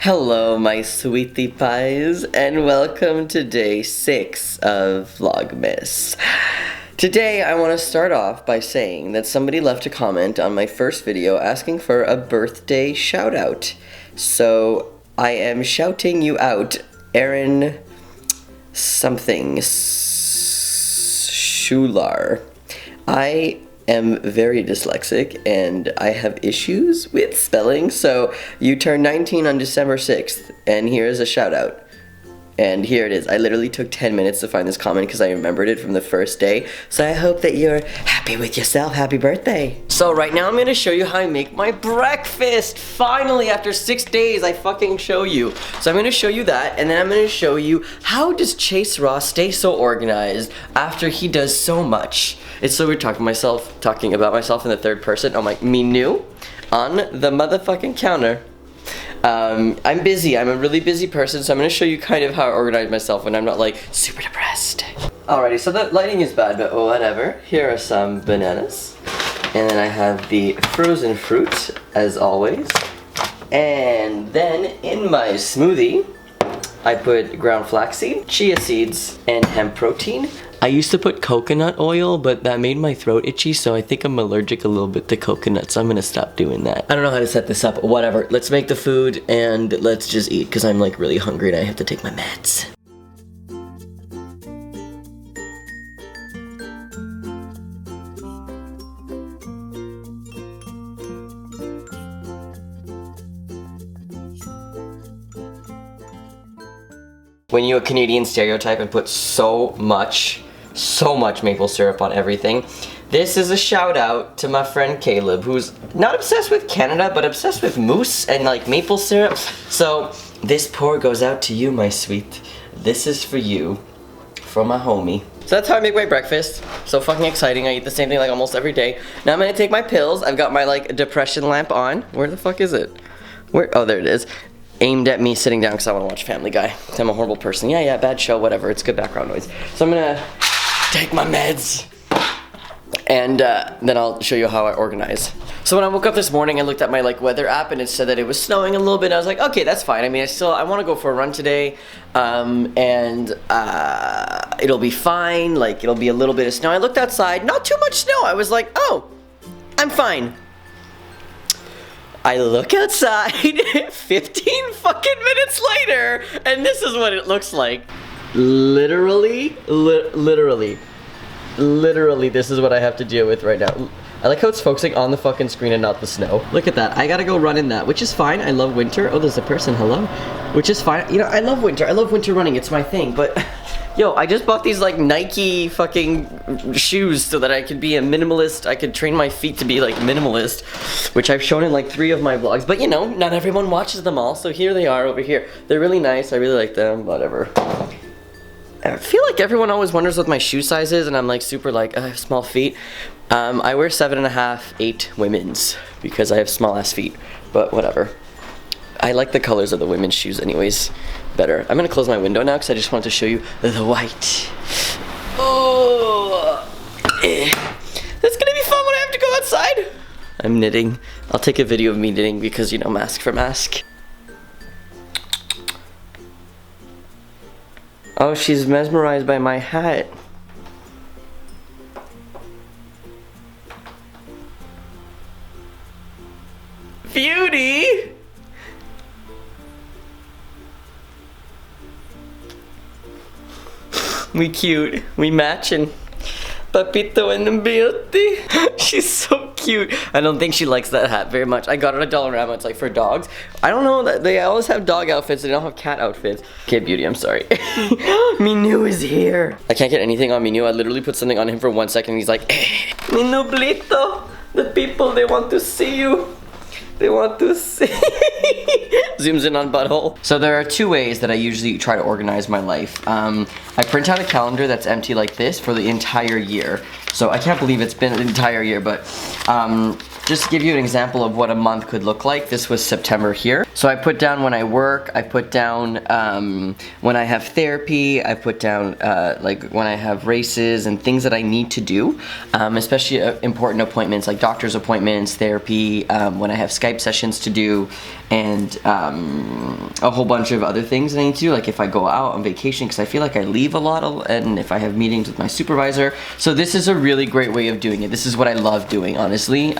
Hello, my sweetie pies, and welcome to day 6 of Vlogmas. Today, I want to start off by saying that somebody left a comment on my first video asking for a birthday shout out. So, I am shouting you out, Aaron something Schular. I am very dyslexic and I have issues with spelling, so you turn 19 on December 6th, and here's a shout out. And here it is. I literally took 10 minutes to find this comment because I remembered it from the first day. So I hope that you're happy with yourself. Happy birthday. So right now I'm going to show you how I make my breakfast. Finally, after 6 days, I fucking show you. So I'm going to show you that, and then I'm going to show you how does Chase Ross stay so organized after he does so much. It's so weird talking about myself in the third person. I'm like, me new on the motherfucking counter. I'm busy. I'm a really busy person, so I'm going to show you kind of how I organize myself when I'm not like super depressed. Alrighty, so the lighting is bad, but whatever. Here are some bananas. And then I have the frozen fruit, as always. And then in my smoothie, I put ground flaxseed, chia seeds, and hemp protein. I used to put coconut oil, but that made my throat itchy, so I think I'm allergic a little bit to coconut, so I'm gonna stop doing that. I don't know how to set this up, whatever. Let's make the food and let's just eat, because I'm like really hungry and I have to take my meds. When you're a Canadian stereotype and put so much maple syrup on everything. This is a shout out to my friend Caleb, who's not obsessed with Canada, but obsessed with mousse and like maple syrup. So this pour goes out to you, my sweet. This is for you, from my homie. So that's how I make my breakfast. So fucking exciting. I eat the same thing like almost every day. Now I'm gonna take my pills. I've got my like depression lamp on. Where the fuck is it? Where? Oh, there it is. Aimed at me sitting down because I want to watch Family Guy. I'm a horrible person. Yeah, bad show, whatever. It's good background noise. So I'm gonna take my meds, and then I'll show you how I organize. So when I woke up this morning, I looked at my like weather app, and it said that it was snowing a little bit. I was like, okay, that's fine. I mean, I want to go for a run today, and it'll be fine. Like, it'll be a little bit of snow. I looked outside, not too much snow. I was like, oh, I'm fine. I look outside 15 fucking minutes later, and this is what it looks like. Literally, this is what I have to deal with right now. I like how it's focusing on the fucking screen and not the snow. Look at that. I gotta go run in that, which is fine. I love winter. Oh, there's a person. Hello. Which is fine. You know, I love winter. I love winter running. It's my thing. But, yo, I just bought these, like, Nike fucking shoes so that I could be a minimalist. I could train my feet to be, like, minimalist, which I've shown in, like, 3 of my vlogs. But, you know, not everyone watches them all. So here they are over here. They're really nice. I really like them. Whatever. I feel like everyone always wonders what my shoe size is, and I'm like super like, I have small feet. I wear 7.5, 8 women's because I have small ass feet, but whatever. I like the colors of the women's shoes anyways better. I'm gonna close my window now because I just wanted to show you the white. Oh, that's gonna be fun when I have to go outside. I'm knitting. I'll take a video of me knitting because, you know, mask for mask. Oh, she's mesmerized by my hat. Beauty! We cute. We matching. Papito and the beauty. She's so cute. I don't think she likes that hat very much. I got it at Dollarama. It's like for dogs. I don't know that they always have dog outfits. They don't have cat outfits. Okay, Beauty, I'm sorry. Minu is here. I can't get anything on Minu. I literally put something on him for 1 second and he's like, Minu Blito. The people, they want to see you. They want to see. Zooms in on butthole. So there are 2 ways that I usually try to organize my life. I print out a calendar that's empty like this for the entire year. So I can't believe it's been an entire year, but just to give you an example of what a month could look like, this was September here. So I put down when I work, I put down when I have therapy, I put down like when I have races and things that I need to do, especially important appointments like doctor's appointments, therapy, when I have Skype sessions to do, and a whole bunch of other things that I need to do, like if I go out on vacation, because I feel like I leave a lot, and if I have meetings with my supervisor. So this is a really great way of doing it. This is what I love doing, honestly.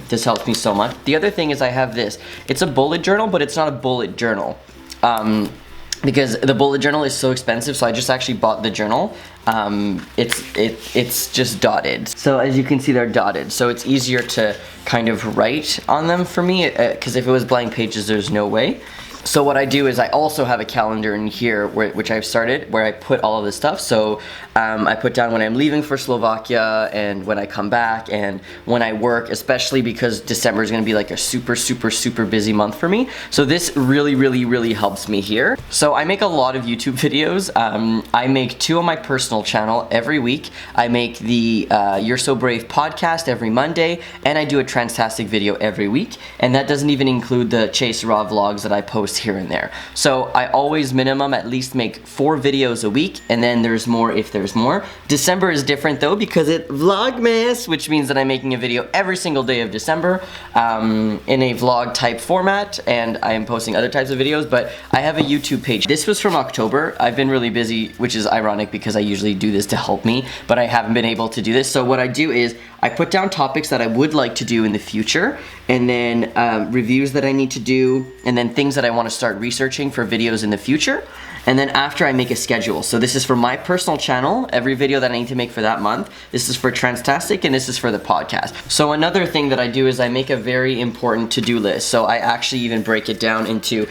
This helps me so much. The other thing is I have this. It's a bullet journal, but it's not a bullet journal. Because the bullet journal is so expensive, so I just actually bought the journal. It's just dotted. So as you can see, they're dotted. So it's easier to kind of write on them for me, because if it was blank pages, there's no way. So what I do is I also have a calendar in here, which I've started, where I put all of this stuff. So I put down when I'm leaving for Slovakia, and when I come back, and when I work, especially because December is going to be like a super, super, super busy month for me. So this really, really, really helps me here. So I make a lot of YouTube videos. I make 2 on my personal channel every week. I make the You're So Brave podcast every Monday, and I do a Transtastic video every week. And that doesn't even include the Chase Raw vlogs that I post here and there. So I always minimum at least make 4 videos a week, and then there's more if there's more. December is different though, because it's Vlogmas, which means that I'm making a video every single day of December in a vlog type format, and I am posting other types of videos, but I have a YouTube page. This was from October. I've been really busy, which is ironic because I usually do this to help me, but I haven't been able to do this. So what I do is I put down topics that I would like to do in the future, and then reviews that I need to do, and then things that I want to start researching for videos in the future. And then after, I make a schedule. So this is for my personal channel, every video that I need to make for that month. This is for Transtastic, and this is for the podcast. So another thing that I do is I make a very important to-do list. So I actually even break it down into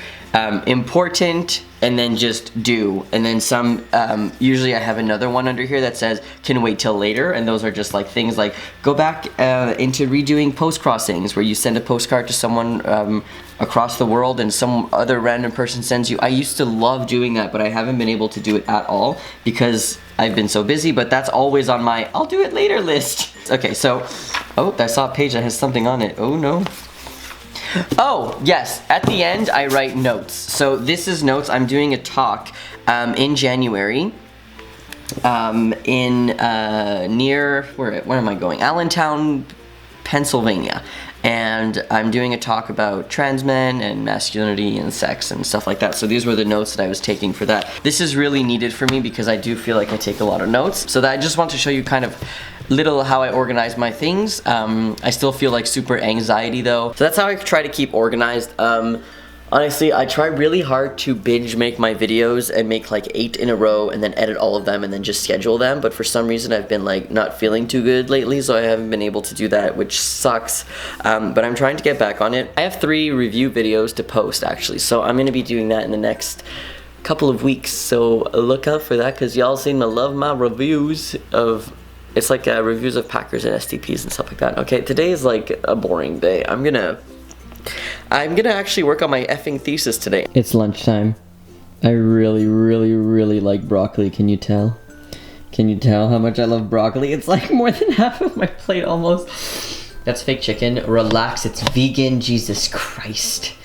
important, and then just do, and then some, usually I have another one under here that says can wait till later, and those are just like things like go back into redoing post crossings, where you send a postcard to someone across the world and some other random person sends you. I used to love doing that, but I haven't been able to do it at all because I've been so busy, but that's always on my I'll do it later list. Okay, so, oh, I saw a page that has something on it. Oh no. Oh, yes, at the end I write notes. So this is notes. I'm doing a talk in January near, where am I going? Allentown, Pennsylvania. And I'm doing a talk about trans men and masculinity and sex and stuff like that. So these were the notes that I was taking for that. This is really needed for me because I do feel like I take a lot of notes. So that I just want to show you kind of little how I organize my things. I still feel like super anxiety though. So that's how I try to keep organized. Honestly, I try really hard to binge make my videos and make like 8 in a row and then edit all of them and then just schedule them, but for some reason I've been like not feeling too good lately, so I haven't been able to do that, which sucks, but I'm trying to get back on it. I have 3 review videos to post actually, so I'm gonna be doing that in the next couple of weeks, so look out for that because y'all seem to love my reviews of, it's like reviews of Packers and STPs and stuff like that. Okay, today is like a boring day. I'm gonna actually work on my effing thesis today. It's lunchtime. I really, really, really like broccoli. Can you tell? Can you tell how much I love broccoli? It's like more than half of my plate almost. That's fake chicken. Relax, it's vegan. Jesus Christ.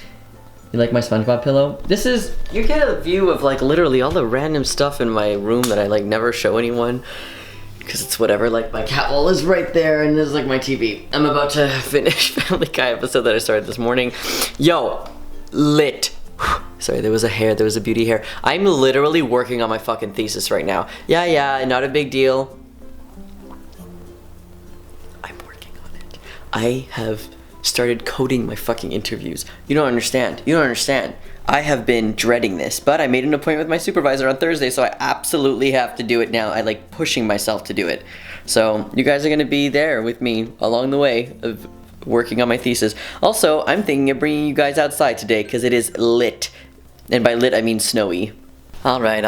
You like my SpongeBob pillow? This is, you get a view of like literally all the random stuff in my room that I like never show anyone. Because it's whatever, like my cat wall is right there and there's like my TV. I'm about to finish Family Guy episode that I started this morning. Yo, lit. Sorry, there was a beauty hair. I'm literally working on my fucking thesis right now. Yeah, not a big deal. I'm working on it. I have started coding my fucking interviews. You don't understand. I have been dreading this, but I made an appointment with my supervisor on Thursday, so I absolutely have to do it now. I like pushing myself to do it. So you guys are gonna be there with me along the way of working on my thesis. Also, I'm thinking of bringing you guys outside today because it is lit. And by lit, I mean snowy. All right.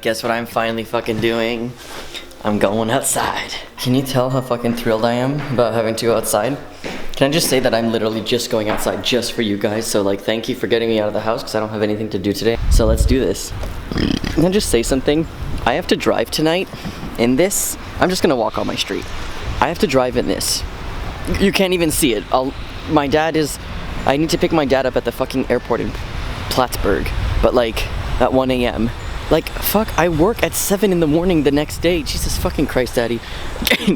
Guess what I'm finally fucking doing? I'm going outside. Can you tell how fucking thrilled I am about having to go outside? Can I just say that I'm literally just going outside just for you guys, so like thank you for getting me out of the house because I don't have anything to do today. So let's do this. Can I just say something? I have to drive tonight in this. I'm just gonna walk on my street. I have to drive in this. You can't even see it. I need to pick my dad up at the fucking airport in Plattsburgh, but like at 1 a.m. Like, fuck, I work at 7 in the morning the next day. Jesus fucking Christ, Daddy.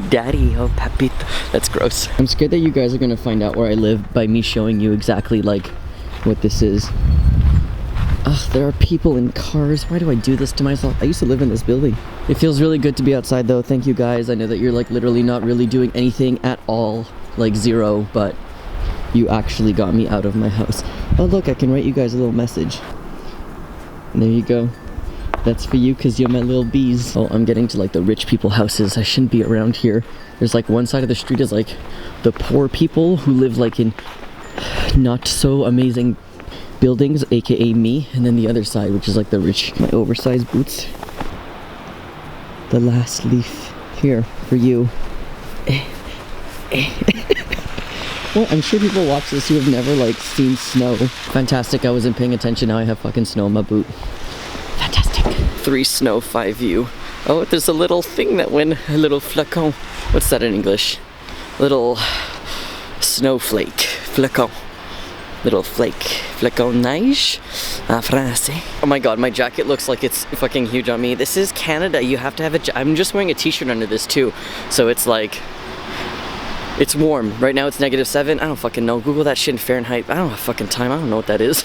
Daddy, oh, papito. That's gross. I'm scared that you guys are gonna find out where I live by me showing you exactly, like, what this is. Ugh, there are people in cars. Why do I do this to myself? I used to live in this building. It feels really good to be outside though. Thank you guys. I know that you're like literally not really doing anything at all. Like zero, but you actually got me out of my house. Oh look, I can write you guys a little message. And there you go. That's for you because you're my little bees. Oh, I'm getting to like the rich people houses. I shouldn't be around here. There's like one side of the street is like the poor people who live like in not so amazing buildings, aka me, and then the other side, which is like the rich. My oversized boots. The last leaf here for you. Well, I'm sure people watch this who have never like seen snow. Fantastic, I wasn't paying attention. Now I have fucking snow in my boot. Fantastic. 3 snow, 5 view. Oh, there's a little thing that went, a little flacon. What's that in English? Little snowflake, flacon. Little flake, flacon neige en français. Oh my god, my jacket looks like it's fucking huge on me. This is Canada, you have to have a I'm just wearing a t-shirt under this too. So it's like, it's warm. Right now it's -7. I don't fucking know. Google that shit in Fahrenheit. I don't have fucking time. I don't know what that is.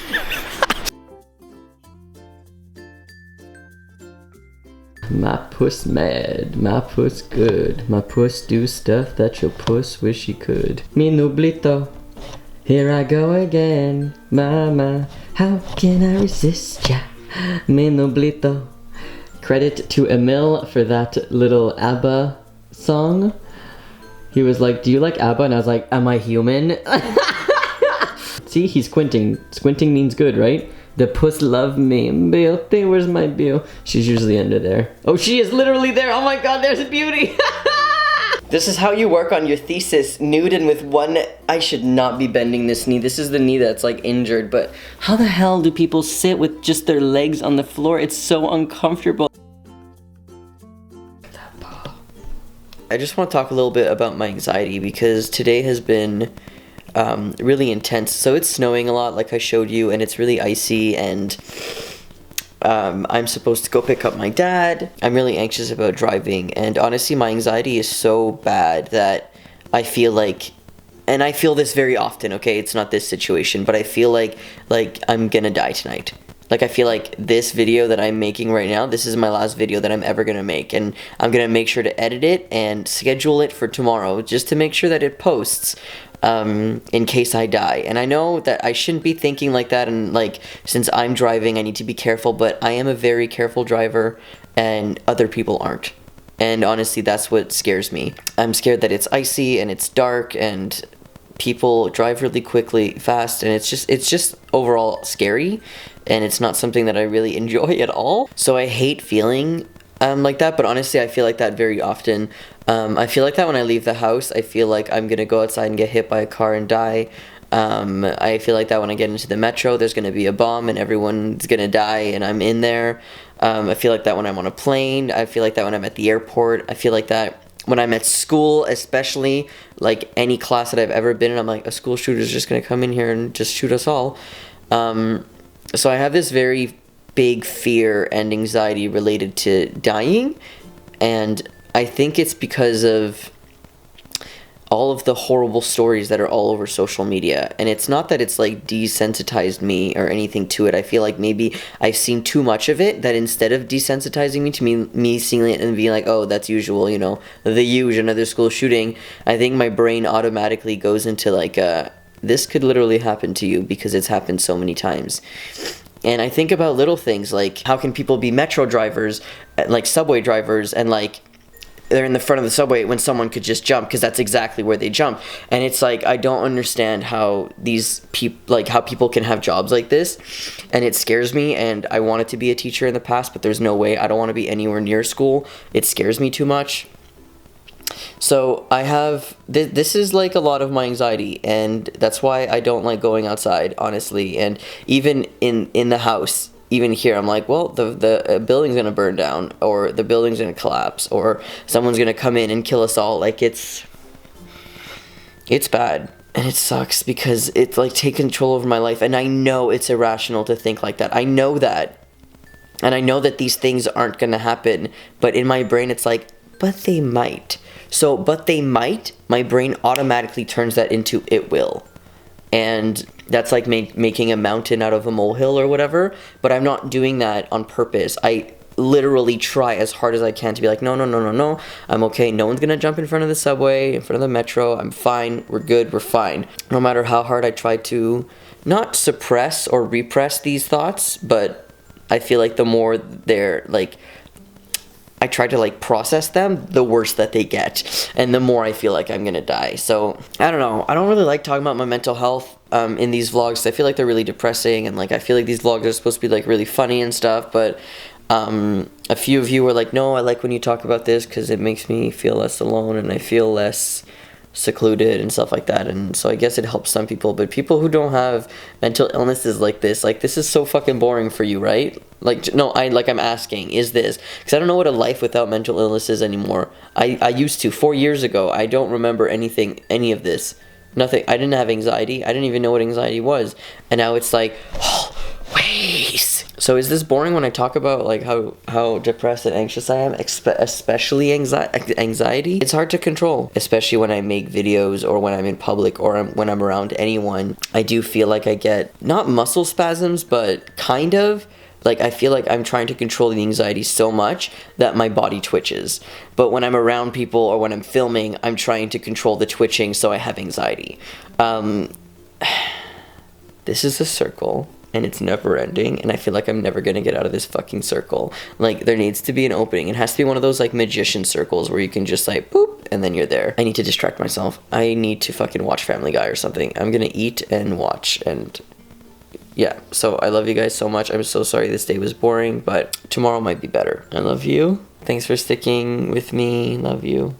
My puss mad, my puss good, my puss do stuff that your puss wish he could. Mi nublito, here I go again, mama, how can I resist ya? Mi nublito. Credit to Emil for that little ABBA song. He was like, do you like ABBA? And I was like, am I human? See, he's squinting. Squinting means good, right? The puss love me. Bill, where's my Bill? She's usually under there. Oh, she is literally there. Oh my god, there's a beauty. This is how you work on your thesis, nude and with one. I should not be bending this knee. This is the knee that's like injured, but how the hell do people sit with just their legs on the floor? It's so uncomfortable. I just want to talk a little bit about my anxiety because today has been really intense. So it's snowing a lot like I showed you, and it's really icy, and I'm supposed to go pick up my dad. I'm really anxious about driving, and honestly my anxiety is so bad that I feel like, and I feel this very often, okay, it's not this situation, but I feel like I'm gonna die tonight. Like, I feel like this video that I'm making right now, this is my last video that I'm ever gonna make, and I'm gonna make sure to edit it and schedule it for tomorrow just to make sure that it posts in case I die. And I know that I shouldn't be thinking like that, and like, since I'm driving I need to be careful, but I am a very careful driver and other people aren't. And honestly, that's what scares me. I'm scared that it's icy and it's dark and people drive really fast, and it's just overall scary, and it's not something that I really enjoy at all. So I hate feeling like that, but honestly I feel like that very often. I feel like that when I leave the house. I feel like I'm gonna go outside and get hit by a car and die. I feel like that when I get into the metro, there's gonna be a bomb and everyone's gonna die and I'm in there. I feel like that when I'm on a plane. I feel like that when I'm at the airport. I feel like that when I'm at school, especially, like any class that I've ever been in, I'm like, a school shooter's just gonna come in here and just shoot us all. So I have this very big fear and anxiety related to dying, and I think it's because of all of the horrible stories that are all over social media. And it's not that it's like desensitized me or anything to it. I feel like maybe I've seen too much of it, that instead of desensitizing me to me seeing it and being like, oh, that's usual, you know, the usual, another school shooting, I think my brain automatically goes into like, this could literally happen to you because it's happened so many times. And I think about little things like, how can people be metro drivers, like subway drivers, and like they're in the front of the subway when someone could just jump, because that's exactly where they jump. And it's like, I don't understand how these people, like how people can have jobs like this, and it scares me. And I wanted to be a teacher in the past, but there's no way. I don't want to be anywhere near school. It scares me too much. So I have, this is like a lot of my anxiety, and that's why I don't like going outside, honestly. And even in the house, even here, I'm like, well, the building's gonna burn down, or the building's gonna collapse, or someone's gonna come in and kill us all. Like, it's bad, and it sucks because it's like taken control over my life. And I know it's irrational to think like that. I know that, and I know that these things aren't gonna happen. But in my brain, it's like, but they might. So, but they might, my brain automatically turns that into it will. and that's like making a mountain out of a molehill or whatever, but I'm not doing that on purpose. I literally try as hard as I can to be like, no, no, no, no, no, I'm okay. No one's gonna jump in front of the subway, in front of the metro. I'm fine. We're good. We're fine. No matter how hard I try to not suppress or repress these thoughts, but I feel like the more they're like, I try to like process them, the worse that they get, and the more I feel like I'm gonna die. So I don't know. I don't really like talking about my mental health in these vlogs. I feel like they're really depressing, and like I feel like these vlogs are supposed to be like really funny and stuff. But a few of you were like, no, I like when you talk about this because it makes me feel less alone and I feel less secluded and stuff like that. And so I guess it helps some people, but people who don't have mental illnesses like this is so fucking boring for you, right? Like, no, I'm asking, is this, because I don't know what a life without mental illness is anymore. I used to 4 years ago. I don't remember any of this, nothing. I didn't have anxiety. I didn't even know what anxiety was, and now it's like, oh, ways. So is this boring when I talk about like how depressed and anxious I am, especially anxiety? It's hard to control, especially when I make videos or when I'm in public or when I'm around anyone. I do feel like I get not muscle spasms, but kind of. Like, I feel like I'm trying to control the anxiety so much that my body twitches. But when I'm around people or when I'm filming, I'm trying to control the twitching, so I have anxiety. This is a circle, and it's never ending, and I feel like I'm never gonna get out of this fucking circle. Like, there needs to be an opening. It has to be one of those, like, magician circles where you can just, like, boop, and then you're there. I need to distract myself. I need to fucking watch Family Guy or something. I'm gonna eat and watch, and yeah, so I love you guys so much. I'm so sorry this day was boring, but tomorrow might be better. I love you. Thanks for sticking with me. Love you.